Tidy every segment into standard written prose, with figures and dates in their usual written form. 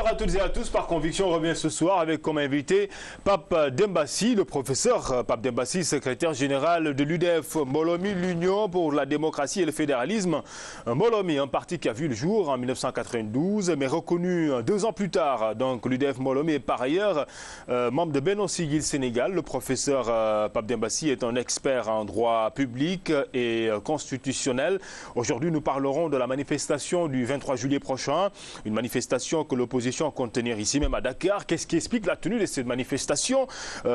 Bonsoir à toutes et à tous. Par conviction, on revient ce soir avec comme invité Pape Dembassi, le professeur Pape Dembassi, secrétaire général de l'UDF Molomi, l'Union pour la démocratie et le fédéralisme. Molomi, un parti qui a vu le jour en 1992, mais reconnu 2 ans plus tard. Donc l'UDF Molomi est par ailleurs membre de Benno Siggil Sénégal. Le professeur Pape Dembassi est un expert en droit public et constitutionnel. Aujourd'hui, nous parlerons de la manifestation du 23 juillet prochain, une manifestation que l'opposition compte tenir ici même à Dakar. Qu'est-ce qui explique la tenue de cette manifestation?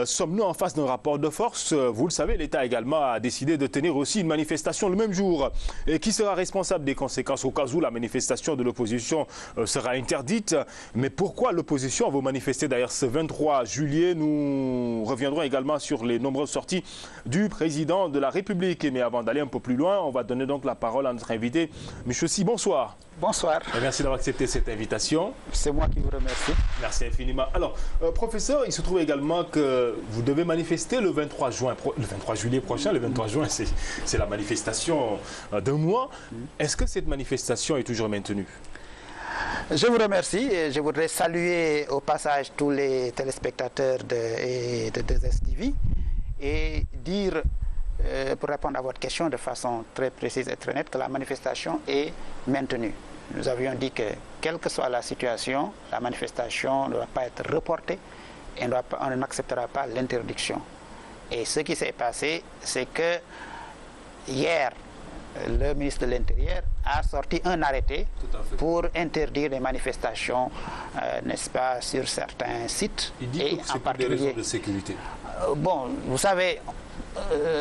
Sommes-nous en face d'un rapport de force? Vous le savez, l'État également a décidé de tenir aussi une manifestation le même jour. Et qui sera responsable des conséquences au cas où la manifestation de l'opposition sera interdite? Mais pourquoi l'opposition va manifester d'ailleurs ce 23 juillet? Nous reviendrons également sur les nombreuses sorties du président de la République. Mais avant d'aller un peu plus loin, on va donner donc la parole à notre invité. Monsieur Si, bonsoir. Bonsoir. Et merci d'avoir accepté cette invitation. C'est moi qui vous remercie. Merci infiniment. Alors, professeur, il se trouve également que vous devez manifester le 23 juillet prochain. Le 23 juin, c'est la manifestation d'un mois. Est-ce que cette manifestation est toujours maintenue? Je vous remercie et je voudrais saluer au passage tous les téléspectateurs de 2STV et dire, pour répondre à votre question de façon très précise et très nette, que la manifestation est maintenue. Nous avions dit que, quelle que soit la situation, la manifestation ne doit pas être reportée et on n'acceptera pas l'interdiction. Et ce qui s'est passé, c'est que hier, le ministre de l'Intérieur a sorti un arrêté pour interdire les manifestations, n'est-ce pas, sur certains sites. Il dit que c'est pour des raisons de sécurité. Bon, vous savez,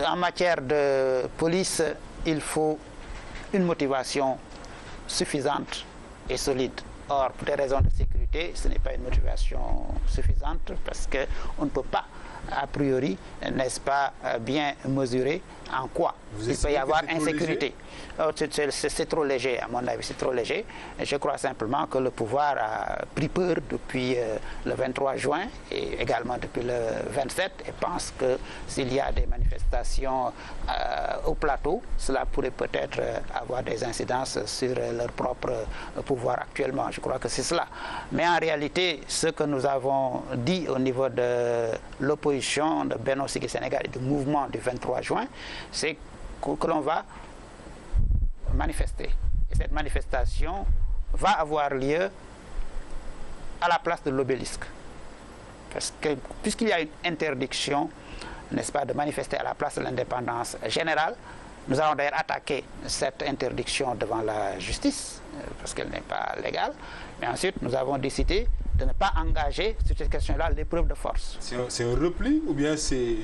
en matière de police, il faut une motivation suffisante et solide. Or, pour des raisons de sécurité, ce n'est pas une motivation suffisante parce qu'on ne peut pas, a priori, n'est-ce pas, bien mesurer en quoi il peut y avoir insécurité. C'est trop léger, à mon avis, c'est trop léger. Et je crois simplement que le pouvoir a pris peur depuis le 23 juin et également depuis le 27 et pense que s'il y a des manifestations au plateau, cela pourrait peut-être avoir des incidences sur leur propre pouvoir actuellement. Je crois que c'est cela. Mais en réalité, ce que nous avons dit au niveau de l'opposition de Benno Siggil Sénégal et du mouvement du 23 juin, c'est que l'on va manifester. Et cette manifestation va avoir lieu à la place de l'obélisque. Parce que, puisqu'il y a une interdiction, n'est-ce pas, de manifester à la place de l'indépendance générale, nous allons d'ailleurs attaquer cette interdiction devant la justice, parce qu'elle n'est pas légale. Mais ensuite, nous avons décidé de ne pas engager sur cette question-là l'épreuve de force. C'est un repli ou bien c'est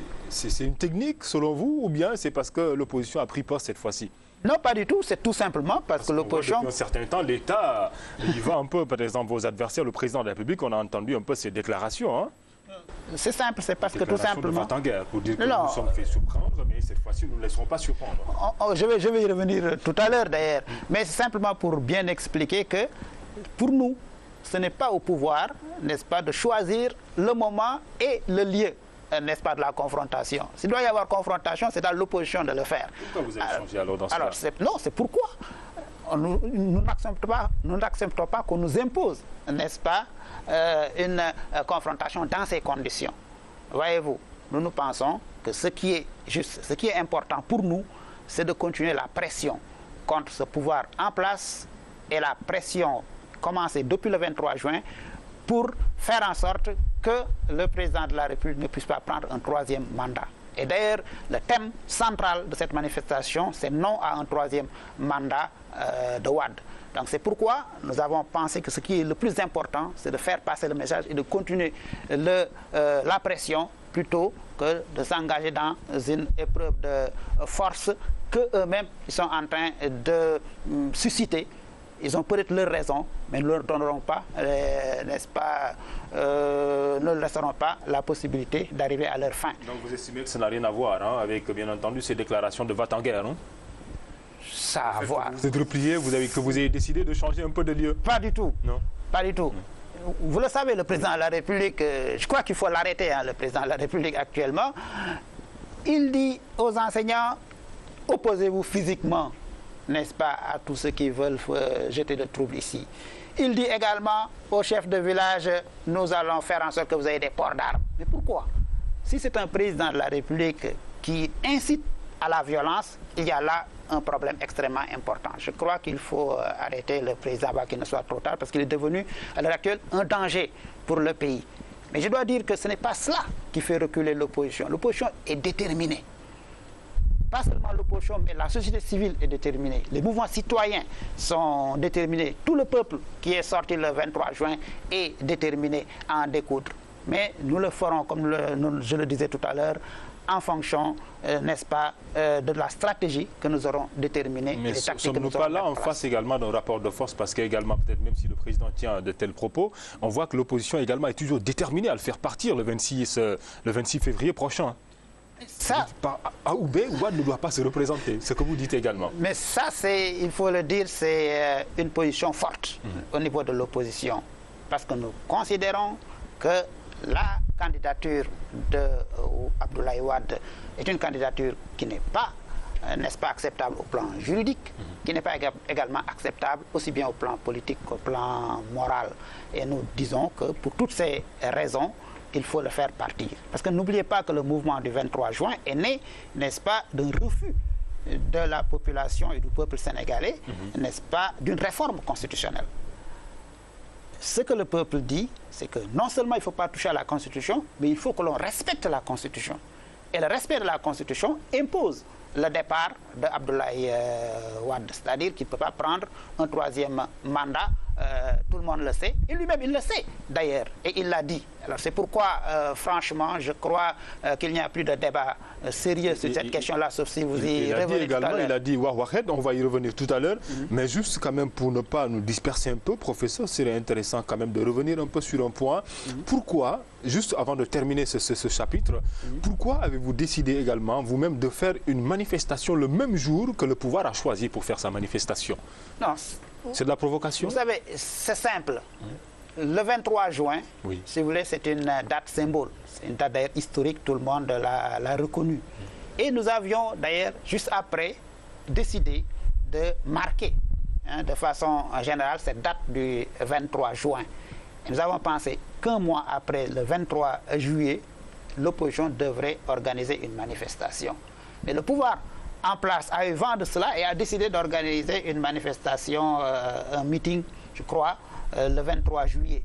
une technique selon vous ou bien c'est parce que l'opposition a pris peur cette fois-ci? Non, pas du tout. C'est tout simplement parce que l'opposition... Depuis un certain temps, l'État, il va un peu, par exemple, vos adversaires, le président de la République, on a entendu un peu ces déclarations. Hein? C'est simple, c'est parce que tout simplement... De guerre pour dire que nous sommes fait surprendre, mais cette fois-ci, nous ne laisserons pas surprendre. Je vais y revenir tout à l'heure d'ailleurs. Mais c'est simplement pour bien expliquer que, pour nous, ce n'est pas au pouvoir, n'est-ce pas, de choisir le moment et le lieu, n'est-ce pas, de la confrontation. S'il doit y avoir confrontation, c'est à l'opposition de le faire. Pourquoi vous avez changé alors dans ce cas? Non, c'est pourquoi nous n'acceptons pas qu'on nous impose, n'est-ce pas, une confrontation dans ces conditions. Voyez-vous, nous pensons que ce qui est juste, ce qui est important pour nous, c'est de continuer la pression contre ce pouvoir en place et la pression commencée depuis le 23 juin pour faire en sorte que le président de la République ne puisse pas prendre un 3e mandat. Et d'ailleurs, le thème central de cette manifestation, c'est non à un 3e mandat de Wade. Donc c'est pourquoi nous avons pensé que ce qui est le plus important, c'est de faire passer le message et de continuer la pression plutôt que de s'engager dans une épreuve de force qu'eux-mêmes sont en train de susciter. Ils ont peut-être leurs raisons, mais nous ne leur donnerons pas, n'est-ce pas, ne leur laisserons pas la possibilité d'arriver à leur fin. Donc vous estimez que ça n'a rien à voir avec, bien entendu, ces déclarations de va-t-en guerre, non? Ça a à voir. Vous êtes replié, que vous avez décidé de changer un peu de lieu? Pas du tout. Non. Pas du tout. Vous le savez, le président de la République, je crois qu'il faut l'arrêter, le président de la République actuellement, il dit aux enseignants, opposez-vous physiquement, n'est-ce pas, à tous ceux qui veulent jeter le trouble ici. Il dit également au chef de village, nous allons faire en sorte que vous ayez des ports d'armes. Mais pourquoi? Si c'est un président de la République qui incite à la violence, il y a là un problème extrêmement important. Je crois qu'il faut arrêter le président avant qu'il ne soit trop tard, parce qu'il est devenu, à l'heure actuelle, un danger pour le pays. Mais je dois dire que ce n'est pas cela qui fait reculer l'opposition. L'opposition est déterminée. Pas seulement l'opposition, mais la société civile est déterminée. Les mouvements citoyens sont déterminés. Tout le peuple qui est sorti le 23 juin est déterminé à en découdre. Mais nous le ferons, comme je le disais tout à l'heure, en fonction, n'est-ce pas, de la stratégie que nous aurons déterminée. Mais sommes-nous pas là en face également d'un rapport de force? Parce qu'également, peut-être même si le président tient de tels propos, on voit que l'opposition également est toujours déterminée à le faire partir le 26 février prochain. Ça, A ou B, Ouad ne doit pas se représenter, ce que vous dites également. Mais ça, il faut le dire, c'est une position forte au niveau de l'opposition. Parce que nous considérons que la candidature d'Abdoulaye Wade est une candidature qui n'est pas, n'est-ce pas, acceptable au plan juridique, qui n'est pas également acceptable aussi bien au plan politique qu'au plan moral. Et nous disons que pour toutes ces raisons, il faut le faire partir. Parce que n'oubliez pas que le mouvement du 23 juin est né, n'est-ce pas, d'un refus de la population et du peuple sénégalais, n'est-ce pas, d'une réforme constitutionnelle. Ce que le peuple dit, c'est que non seulement il ne faut pas toucher à la Constitution, mais il faut que l'on respecte la Constitution. Et le respect de la Constitution impose le départ d'Abdoulaye Wade. C'est-à-dire qu'il ne peut pas prendre un troisième mandat. Tout le monde le sait. Et lui-même, il le sait, d'ailleurs. Et il l'a dit. Alors, c'est pourquoi, franchement, je crois qu'il n'y a plus de débat sérieux sur cette question-là, sauf si vous y revenez tout à l'heure. Il a dit Wahed, on va y revenir tout à l'heure. Mais juste quand même, pour ne pas nous disperser un peu, professeur, serait intéressant quand même de revenir un peu sur un point. Pourquoi, juste avant de terminer ce chapitre, pourquoi avez-vous décidé également, vous-même, de faire une manifestation le même jour que le pouvoir a choisi pour faire sa manifestation? Non. C'est de la provocation? Vous savez, c'est simple. Le 23 juin, si vous voulez, c'est une date symbole. C'est une date d'ailleurs historique, tout le monde l'a reconnue. Et nous avions d'ailleurs, juste après, décidé de marquer de façon générale cette date du 23 juin. Et nous avons pensé qu'un mois après, le 23 juillet, l'opposition devrait organiser une manifestation. Mais le pouvoir en place a eu vent de cela et a décidé d'organiser une manifestation, un meeting, je crois, le 23 juillet.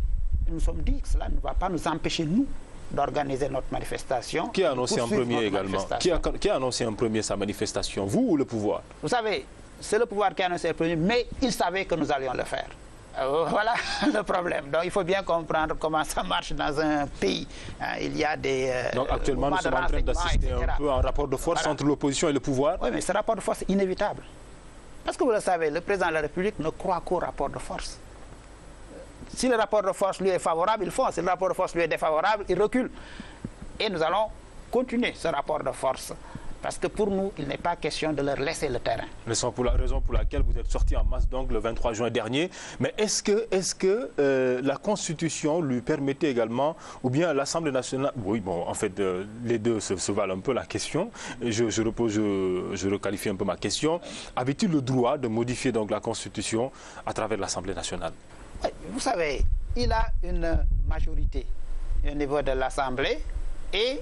Nous nous sommes dit que cela ne va pas nous empêcher, nous, d'organiser notre manifestation. Qui a annoncé en premier également? Qui a annoncé en premier sa manifestation, vous ou le pouvoir? Vous savez, c'est le pouvoir qui a annoncé le premier, mais il savait que nous allions le faire. Voilà le problème. Donc il faut bien comprendre comment ça marche dans un pays. Il y a des... Donc actuellement, nous sommes en train d'assister un peu à un rapport de force entre l'opposition et le pouvoir. Oui, mais ce rapport de force est inévitable. Parce que vous le savez, le président de la République ne croit qu'au rapport de force. Si le rapport de force lui est favorable, il fonce. Si le rapport de force lui est défavorable, il recule. Et nous allons continuer ce rapport de force. Parce que pour nous, il n'est pas question de leur laisser le terrain. C'est pour la raison pour laquelle vous êtes sorti en masse donc le 23 juin dernier. Mais est-ce que la Constitution lui permettait également, ou bien l'Assemblée nationale... Oui, bon, en fait, les deux se valent un peu la question. Je requalifie un peu ma question. Avait-il le droit de modifier donc la Constitution à travers l'Assemblée nationale? Vous savez, il a une majorité au niveau de l'Assemblée et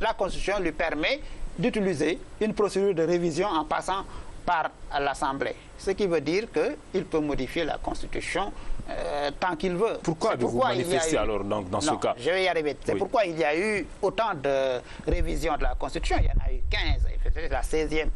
la Constitution lui permet d'utiliser une procédure de révision en passant par l'Assemblée. Ce qui veut dire qu'il peut modifier la Constitution tant qu'il veut. Pourquoi avez-vous manifesté alors dans ce cas? Je vais y arriver. C'est pourquoi il y a eu autant de révisions de la Constitution. Il y en a eu 15. C'est la 16e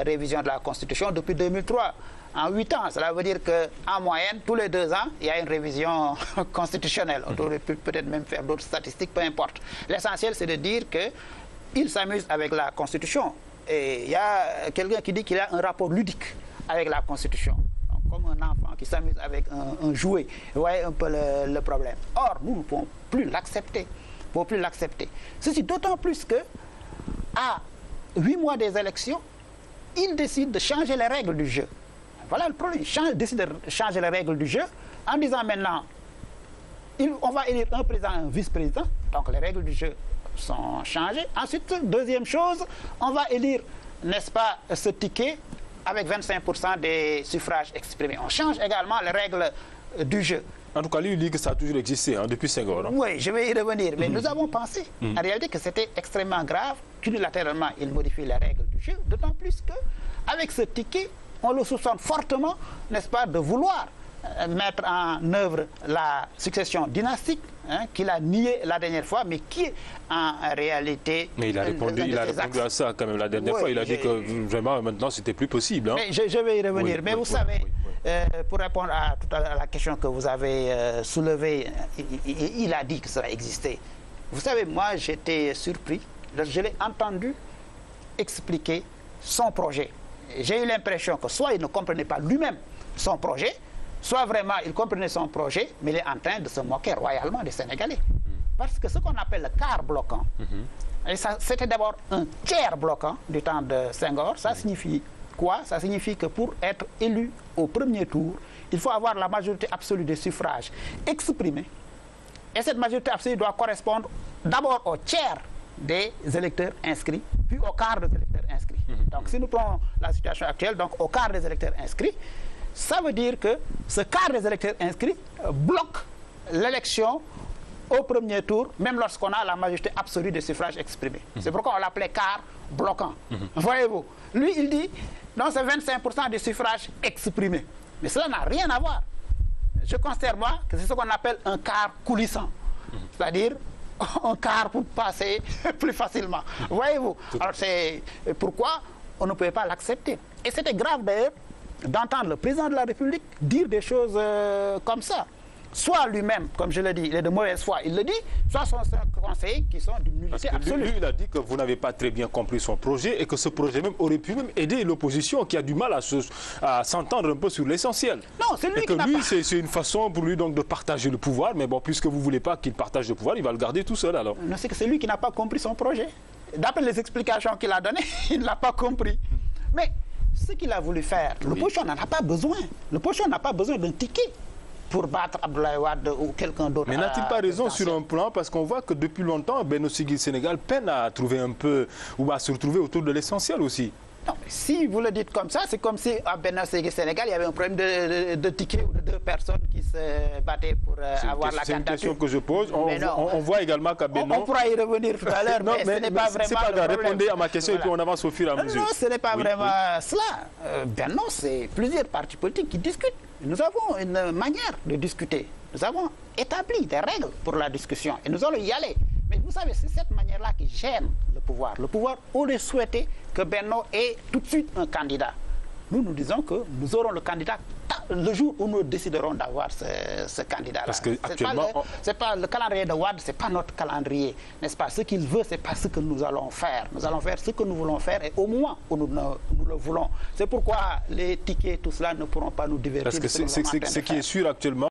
révision de la Constitution depuis 2003. En 8 ans, cela veut dire qu'en moyenne, tous les 2 ans, il y a une révision constitutionnelle. On aurait pu peut-être même faire d'autres statistiques, peu importe. L'essentiel, c'est de dire qu'il s'amuse avec la Constitution. Et il y a quelqu'un qui dit qu'il a un rapport ludique avec la Constitution. Donc, comme un enfant qui s'amuse avec un jouet. Vous voyez un peu le problème. Or, nous ne pouvons plus l'accepter. Nous ne pouvons plus l'accepter. Ceci d'autant plus que, à 8 mois des élections, il décide de changer les règles du jeu. Voilà le problème. Il décide de changer les règles du jeu en disant maintenant, on va élire un président et un vice-président. Donc les règles du jeu sont changées. Ensuite, deuxième chose, on va élire, n'est-ce pas, ce ticket avec 25% des suffrages exprimés. On change également les règles du jeu. En tout cas, lui, il dit que ça a toujours existé depuis 5 ans. Hein? Oui, je vais y revenir. Mais nous avons pensé, en réalité, que c'était extrêmement grave qu'unilatéralement, il modifie les règles du jeu. D'autant plus qu'avec ce ticket, on le soupçonne fortement, n'est-ce pas, de vouloir mettre en œuvre la succession dynastique, qu'il a nié la dernière fois, mais qui est en réalité... Mais il a répondu à ça quand même la dernière fois. Il a dit que vraiment maintenant c'était plus possible. Hein. Mais je vais y revenir. Oui, mais vous savez, pour répondre à la question que vous avez soulevée, il a dit que cela existait. Vous savez, moi j'étais surpris. Je l'ai entendu expliquer son projet. J'ai eu l'impression que soit il ne comprenait pas lui-même son projet, soit vraiment il comprenait son projet, mais il est en train de se moquer royalement des Sénégalais. Parce que ce qu'on appelle le quart bloquant, c'était d'abord un tiers bloquant du temps de Senghor. Ça signifie quoi? Ça signifie que pour être élu au premier tour, il faut avoir la majorité absolue des suffrages exprimés. Et cette majorité absolue doit correspondre d'abord au tiers des électeurs inscrits, puis au quart des électeurs inscrits. Donc si nous prenons la situation actuelle, donc au quart des électeurs inscrits, ça veut dire que ce quart des électeurs inscrits bloque l'élection au premier tour, même lorsqu'on a la majorité absolue des suffrages exprimés. C'est pourquoi on l'appelait quart bloquant. Voyez-vous, lui il dit, non, c'est 25% des suffrages exprimés. Mais cela n'a rien à voir. Je considère moi que c'est ce qu'on appelle un quart coulissant. C'est-à-dire un quart pour passer plus facilement. Voyez-vous, alors c'est pourquoi on ne pouvait pas l'accepter. Et c'était grave d'ailleurs d'entendre le président de la République dire des choses comme ça. Soit lui-même, comme je l'ai dit, il est de mauvaise foi, il le dit, soit son conseiller qui sont d'une nullité absolue. Lui, il a dit que vous n'avez pas très bien compris son projet et que ce projet même aurait pu même aider l'opposition qui a du mal à s'entendre un peu sur l'essentiel. Non, c'est lui et que lui, c'est une façon pour lui donc de partager le pouvoir, mais bon, puisque vous ne voulez pas qu'il partage le pouvoir, il va le garder tout seul alors. Non, c'est que c'est lui qui n'a pas compris son projet. D'après les explications qu'il a données, il ne l'a pas compris. Mais ce qu'il a voulu faire, l'opposition n'en a pas besoin. L'opposition n'a pas besoin d'un ticket pour battre Abdoulaye Wade ou quelqu'un d'autre. Mais n'a-t-il pas raison sur un plan? Parce qu'on voit que depuis longtemps, Benno Siggil Sénégal peine à trouver un peu, ou à se retrouver autour de l'essentiel aussi. Non, mais si vous le dites comme ça, c'est comme si à Benno Siggil Sénégal, il y avait un problème de tickets ou de 2 personnes qui se battaient pour avoir la candidature. C'est une question que je pose. On voit également qu'à Benno... On pourra y revenir tout à l'heure, mais ce n'est pas vraiment c'est pas grave, le problème. répondez à ma question et puis on avance au fur et à mesure. Non, ce n'est pas vraiment cela. Benno, c'est plusieurs partis politiques qui discutent. Nous avons une manière de discuter. Nous avons établi des règles pour la discussion et nous allons y aller. Mais vous savez, c'est cette manière-là qui gêne le pouvoir. Le pouvoir aurait souhaité que Benno ait tout de suite un candidat. Nous disons que nous aurons le candidat le jour où nous déciderons d'avoir ce candidat-là. Parce que actuellement, c'est pas le calendrier de Wade, c'est pas notre calendrier, n'est-ce pas? Ce qu'il veut, c'est pas ce que nous allons faire. Nous allons faire ce que nous voulons faire et au moment où nous le voulons. C'est pourquoi les tickets, tout cela ne pourront pas nous divertir. Parce que ce qui est sûr actuellement.